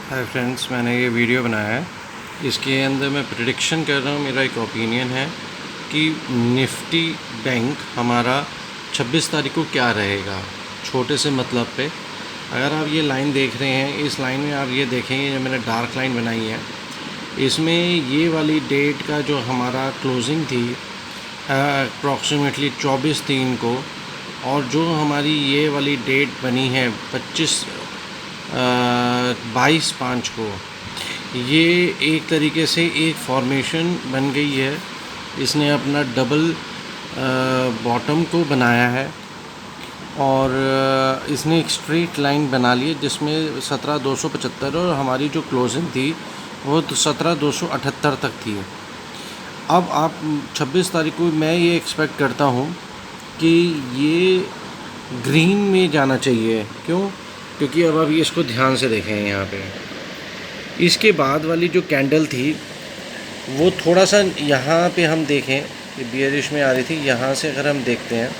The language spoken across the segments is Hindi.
हाय फ्रेंड्स, मैंने ये वीडियो बनाया है। इसके अंदर मैं प्रेडिक्शन कर रहा हूँ। मेरा एक ओपिनियन है कि निफ्टी बैंक हमारा 26 तारीख को क्या रहेगा, छोटे से मतलब पे। अगर आप ये लाइन देख रहे हैं, इस लाइन में आप ये देखेंगे, जो मैंने डार्क लाइन बनाई है, इसमें ये वाली डेट का जो हमारा क्लोजिंग थी अप्रॉक्सीमेटली 24/3 को, और जो हमारी ये वाली डेट बनी है 22/5 को, ये एक तरीके से एक फॉर्मेशन बन गई है। इसने अपना डबल बॉटम को बनाया है और इसने एक स्ट्रेट लाइन बना ली है जिसमें 17,275 और हमारी जो क्लोजिंग थी वो 17,278 तक थी। अब आप 26 तारीख को मैं ये एक्सपेक्ट करता हूँ कि ये ग्रीन में जाना चाहिए। क्यों? क्योंकि अब आप ये इसको ध्यान से देखें, यहाँ पे इसके बाद वाली जो कैंडल थी वो थोड़ा सा यहाँ पे हम देखें, ये बियरिश में आ रही थी। यहाँ से अगर हम देखते हैं,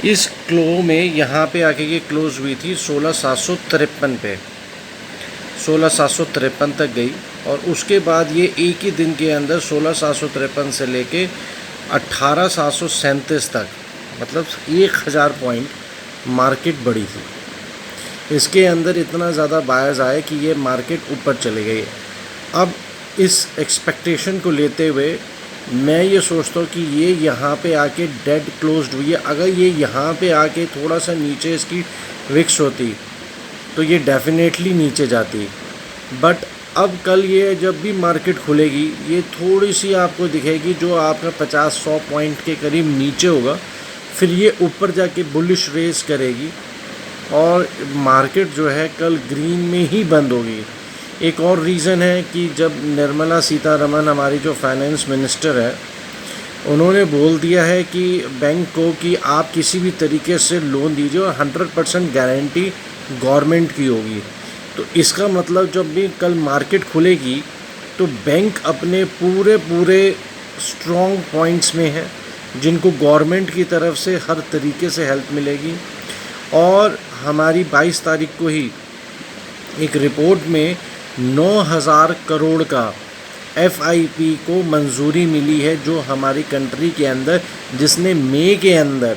इस क्लो में यहाँ पे आके ये क्लोज हुई थी 16,753 पे, 16,753 तक गई और उसके बाद ये एक ही दिन के अंदर 16,753 से लेके 18,737 तक, मतलब 1,000 पॉइंट मार्केट बढ़ी थी। इसके अंदर इतना ज़्यादा बायर्स आए कि ये मार्केट ऊपर चली गई। अब इस एक्सपेक्टेशन को लेते हुए मैं ये सोचता हूँ कि ये यहाँ पे आके डेड क्लोज्ड हुई है। अगर ये यहाँ पे आके थोड़ा सा नीचे इसकी विक्स होती तो ये डेफिनेटली नीचे जाती, बट अब कल ये जब भी मार्केट खुलेगी ये थोड़ी सी आपको दिखेगी, जो आपका 50-100 पॉइंट के करीब नीचे होगा, फिर ये ऊपर जाके बुलिश रेस करेगी और मार्केट जो है कल ग्रीन में ही बंद होगी। एक और रीज़न है कि जब निर्मला सीतारमण हमारी जो फाइनेंस मिनिस्टर है, उन्होंने बोल दिया है कि बैंक को कि आप किसी भी तरीके से लोन दीजिए और 100% गारंटी गवर्नमेंट की होगी। तो इसका मतलब जब भी कल मार्केट खुलेगी तो बैंक अपने पूरे स्ट्रॉन्ग पॉइंट्स में है, जिनको गवर्नमेंट की तरफ से हर तरीके से हेल्प मिलेगी। और हमारी 22 तारीख को ही एक रिपोर्ट में 9,000 करोड़ का FIP को मंजूरी मिली है, जो हमारी कंट्री के अंदर जिसने मई के अंदर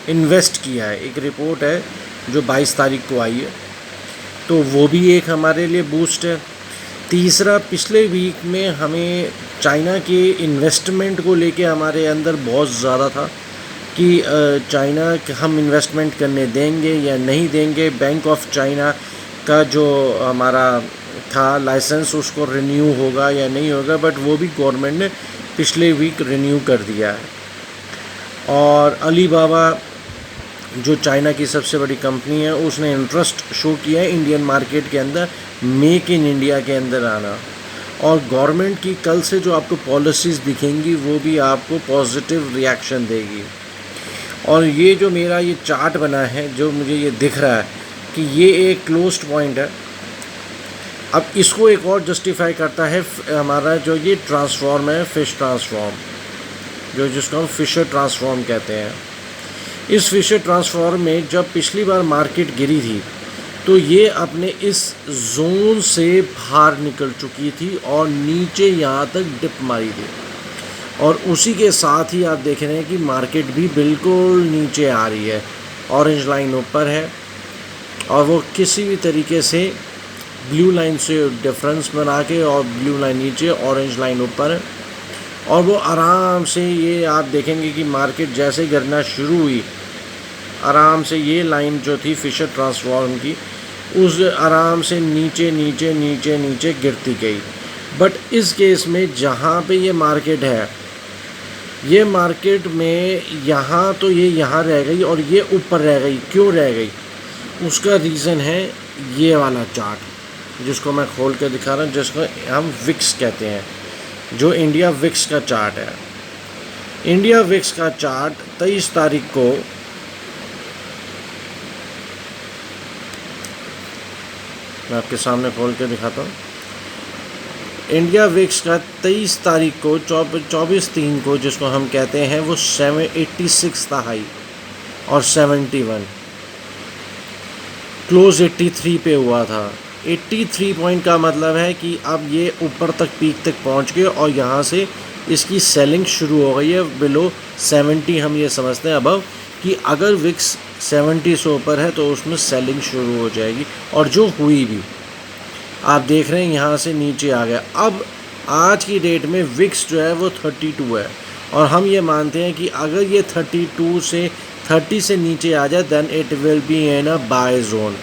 इन्वेस्ट किया है। एक रिपोर्ट है जो 22 तारीख को आई है, तो वो भी एक हमारे लिए बूस्ट है। तीसरा, पिछले वीक में हमें चाइना के इन्वेस्टमेंट को लेके हमारे अंदर बहुत ज़्यादा था कि चाइना हम इन्वेस्टमेंट करने देंगे या नहीं देंगे। बैंक ऑफ चाइना का जो हमारा था लाइसेंस, उसको रिन्यू होगा या नहीं होगा, बट वो भी गवर्नमेंट ने पिछले वीक रिन्यू कर दिया है। और अलीबाबा जो चाइना की सबसे बड़ी कंपनी है, उसने इंटरेस्ट शो किया है इंडियन मार्केट के अंदर मेक इन इंडिया के अंदर आना। और गवर्नमेंट की कल से जो आपको पॉलिसीज़ दिखेंगी वो भी आपको पॉजिटिव रिएक्शन देगी। और ये जो मेरा ये चार्ट बना है, जो मुझे ये दिख रहा है कि ये एक क्लोज्ड पॉइंट है। अब इसको एक और जस्टिफाई करता है हमारा जो ये ट्रांसफॉर्म है, फिश ट्रांसफॉर्म, जो जिसको हम फिशर ट्रांसफॉर्म कहते हैं। इस फिशर ट्रांसफॉर्म में जब पिछली बार मार्केट गिरी थी तो ये अपने इस जोन से बाहर निकल चुकी थी और नीचे यहाँ तक डिप मारी थी, और उसी के साथ ही आप देख रहे हैं कि मार्केट भी बिल्कुल नीचे आ रही है। ऑरेंज लाइन ऊपर है और वो किसी भी तरीके से ब्लू लाइन से डिफरेंस बना के, और ब्लू लाइन नीचे, ऑरेंज लाइन ऊपर है। और वो आराम से, ये आप देखेंगे कि मार्केट जैसे गिरना शुरू हुई, आराम से ये लाइन जो थी फिशर ट्रांसफॉर्म की, उस आराम से नीचे नीचे नीचे नीचे गिरती गई। बट इस केस में जहाँ पे ये मार्केट है, ये मार्केट में यहाँ तो ये यहाँ रह गई और ये ऊपर रह गई। क्यों रह गई? उसका रीज़न है ये वाला चार्ट, जिसको मैं खोल कर दिखा रहा हूँ, जिसको हम विक्स कहते हैं, जो इंडिया विक्स का चार्ट है। इंडिया विक्स का चार्ट 23 तारीख को मैं आपके सामने खोल के दिखाता हूँ। इंडिया विक्स का 23 तारीख को 24/3 को, जिसको हम कहते हैं, वो 786 था हाई और 71 क्लोज 83 पे हुआ था। 83 पॉइंट का मतलब है कि अब ये ऊपर तक पीक तक पहुंच गए और यहाँ से इसकी सेलिंग शुरू हो गई है बिलो 70। हम ये समझते हैं अबव कि अगर विक्स 70 से ऊपर है तो उसमें सेलिंग शुरू हो जाएगी, और जो हुई भी। आप देख रहे हैं यहाँ से नीचे आ गया। अब आज की डेट में विक्स जो है वो 32 है, और हम ये मानते हैं कि अगर ये 32 से 30 से नीचे आ जाए then it will be in a buy zone.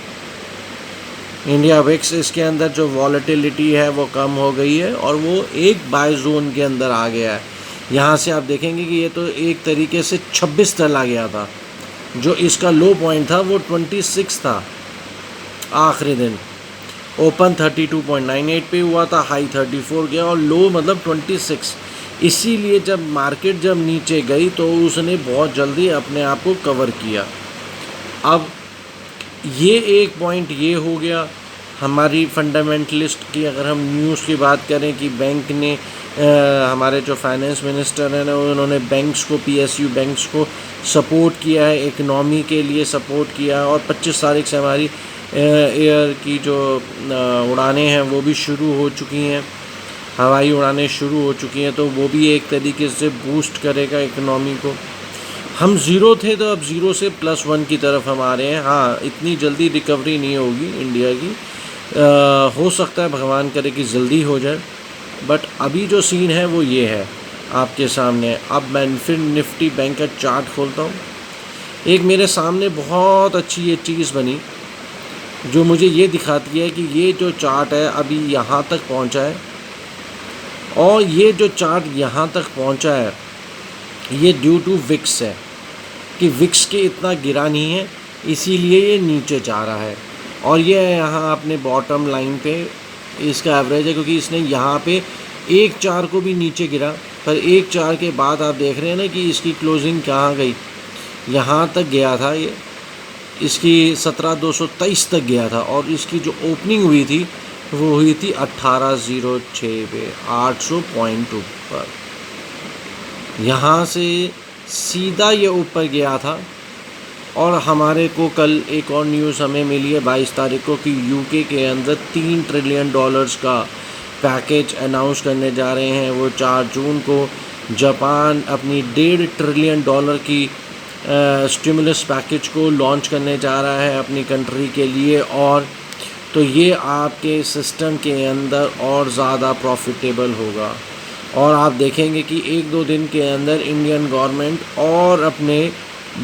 India VIX इसके अंदर जो वॉलेटिलिटी है वो कम हो गई है और वो एक बाय जोन के अंदर आ गया है। यहाँ से आप देखेंगे कि ये तो एक तरीके से 26 चला गया था, जो इसका लो पॉइंट था वो 26 था। आखिरी दिन ओपन 32.98 पे हुआ था, हाई 34 गया और लो मतलब 26। इसीलिए जब मार्केट जब नीचे गई तो उसने बहुत जल्दी अपने आप को कवर किया। अब ये एक पॉइंट ये हो गया हमारी फंडामेंटलिस्ट की। अगर हम न्यूज़ की बात करें कि बैंक ने हमारे जो फाइनेंस मिनिस्टर हैं ना, उन्होंने बैंक्स को, पीएसयू बैंक्स को सपोर्ट किया है, इकनॉमी के लिए सपोर्ट किया है, और 25 तारीख से हमारी एयर की जो उड़ानें हैं वो भी शुरू हो चुकी हैं, हवाई उड़ानें शुरू हो चुकी हैं, तो वो भी एक तरीके से बूस्ट करेगा इकनॉमी को। हम ज़ीरो थे तो अब ज़ीरो से +1 की तरफ हम आ रहे हैं। हाँ, इतनी जल्दी रिकवरी नहीं होगी इंडिया की, हो सकता है भगवान करे कि जल्दी हो जाए, बट अभी जो सीन है वो ये है आपके सामने। अब मैं फिर निफ्टी बैंक का चार्ट खोलता हूँ। एक मेरे सामने बहुत अच्छी ये चीज़ बनी जो मुझे ये दिखाती है कि ये जो चार्ट है अभी यहाँ तक पहुँचा है, और ये जो चार्ट यहाँ तक पहुँचा है ये ड्यू टू विक्स है, कि विक्स के इतना गिरा नहीं है इसीलिए ये नीचे जा रहा है। और ये यहाँ अपने बॉटम लाइन पे इसका एवरेज है, क्योंकि इसने यहाँ पे 1.4 को भी नीचे गिरा, पर 1.4 के बाद आप देख रहे हैं ना कि इसकी क्लोजिंग कहाँ गई, यहाँ तक गया था ये, इसकी 17,223 तक गया था, और इसकी जो ओपनिंग हुई थी वो हुई थी 1806 पे, 800 पॉइंट ऊपर। यहाँ से सीधा ये ऊपर गया था। और हमारे को कल एक और न्यूज़ हमें मिली है 22 तारीख को कि यूके के अंदर $3 ट्रिलियन का पैकेज अनाउंस करने जा रहे हैं। वो 4 जून को जापान अपनी $1.5 ट्रिलियन की स्टिमुलस पैकेज को लॉन्च करने जा रहा है अपनी कंट्री के लिए, और तो ये आपके सिस्टम के अंदर और ज़्यादा प्रॉफिटेबल होगा। और आप देखेंगे कि 1-2 दिन के अंदर इंडियन गवर्नमेंट और अपने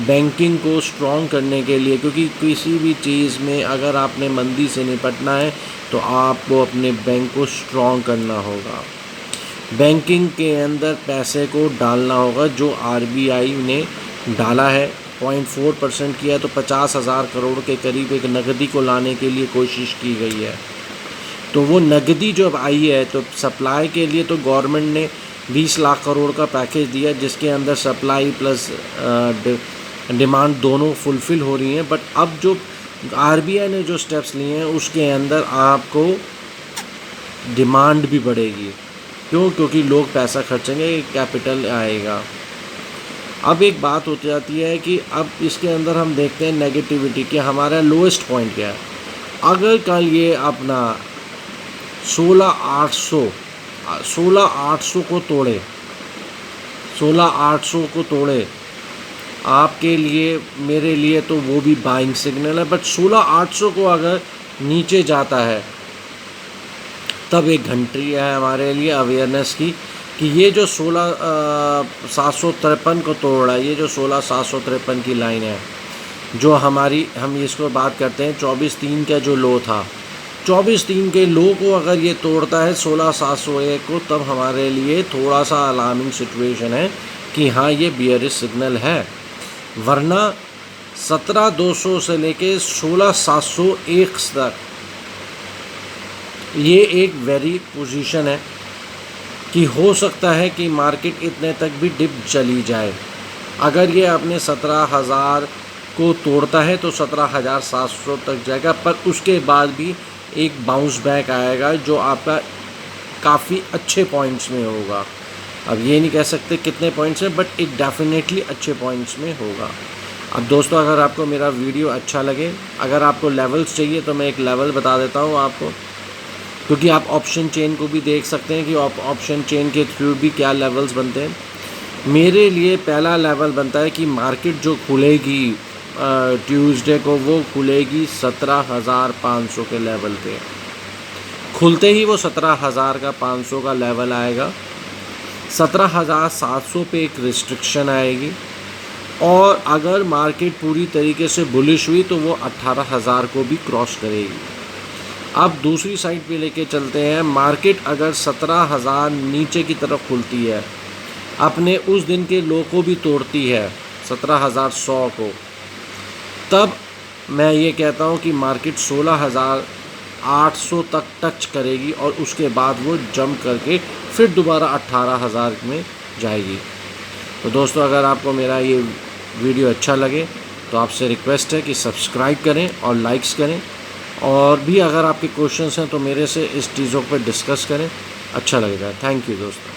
बैंकिंग को स्ट्रॉन्ग करने के लिए, क्योंकि किसी भी चीज़ में अगर आपने मंदी से निपटना है तो आपको अपने बैंक को स्ट्रॉन्ग करना होगा, बैंकिंग के अंदर पैसे को डालना होगा। जो आरबीआई ने डाला है 0.4% किया, तो 50,000 करोड़ के करीब एक नकदी को लाने के लिए कोशिश की गई है। तो वो नकदी जब आई है तो सप्लाई के लिए तो गवर्नमेंट ने 20 लाख करोड़ का पैकेज दिया, जिसके अंदर सप्लाई प्लस डिमांड दोनों फुलफ़िल हो रही हैं। बट अब जो आरबीआई ने जो स्टेप्स लिए हैं उसके अंदर आपको डिमांड भी बढ़ेगी। क्यों? क्योंकि लोग पैसा खर्चेंगे, कैपिटल आएगा। अब एक बात हो जाती है कि अब इसके अंदर हम देखते हैं नेगेटिविटी कि हमारा लोएस्ट पॉइंट क्या है। अगर कल ये अपना 16,800 को तोड़े, 16,800 को तोड़े, आपके लिए मेरे लिए तो वो भी बाइंग सिग्नल है। बट 16,800 को अगर नीचे जाता है तब एक घंटी है हमारे लिए अवेयरनेस की कि ये जो 16,753 को तोड़ रहा है, ये जो 16,753 की लाइन है जो हमारी, हम इसको बात करते हैं 24/3 का जो लो था, 24/3 के लो को अगर ये तोड़ता है 16,701 को, तब हमारे लिए थोड़ा सा अलार्मिंग सिचुएशन है कि हाँ ये बियरिश सिग्नल है। वरना 17,200 से लेके 16,701 तक ये एक वेरी पोजीशन है कि हो सकता है कि मार्केट इतने तक भी डिप चली जाए। अगर ये अपने 17,000 को तोड़ता है तो 17,700 तक जाएगा, पर उसके बाद भी एक बाउंस बैक आएगा जो आपका काफ़ी अच्छे पॉइंट्स में होगा। अब ये नहीं कह सकते कितने पॉइंट्स में, बट एक डेफिनेटली अच्छे पॉइंट्स में होगा। अब दोस्तों अगर आपको मेरा वीडियो अच्छा लगे, अगर आपको लेवल्स चाहिए तो मैं एक लेवल बता देता हूँ आपको, क्योंकि आप ऑप्शन चेन को भी देख सकते हैं कि ऑप्शन चेन के थ्रू भी क्या लेवल्स बनते हैं। मेरे लिए पहला लेवल बनता है कि मार्केट जो खुलेगी ट्यूसडे को, वो खुलेगी 17,500 के लेवल पे। खुलते ही वो 17,000 का 500 का लेवल आएगा, 17,700 पे एक रिस्ट्रिक्शन आएगी, और अगर मार्केट पूरी तरीके से बुलिश हुई तो वो 18,000 को भी क्रॉस करेगी। अब दूसरी साइड पे लेके चलते हैं, मार्केट अगर 17,000 नीचे की तरफ खुलती है, अपने उस दिन के लो को भी तोड़ती है 17,100 को, तब मैं ये कहता हूँ कि मार्केट 16,800 तक टच करेगी और उसके बाद वो जंप करके फिर दोबारा 18,000 में जाएगी। तो दोस्तों अगर आपको मेरा ये वीडियो अच्छा लगे तो आपसे रिक्वेस्ट है कि सब्सक्राइब करें और लाइक्स करें, और भी अगर आपके क्वेश्चंस हैं तो मेरे से इस चीज़ों पर डिस्कस करें, अच्छा लगेगा। थैंक यू दोस्तों।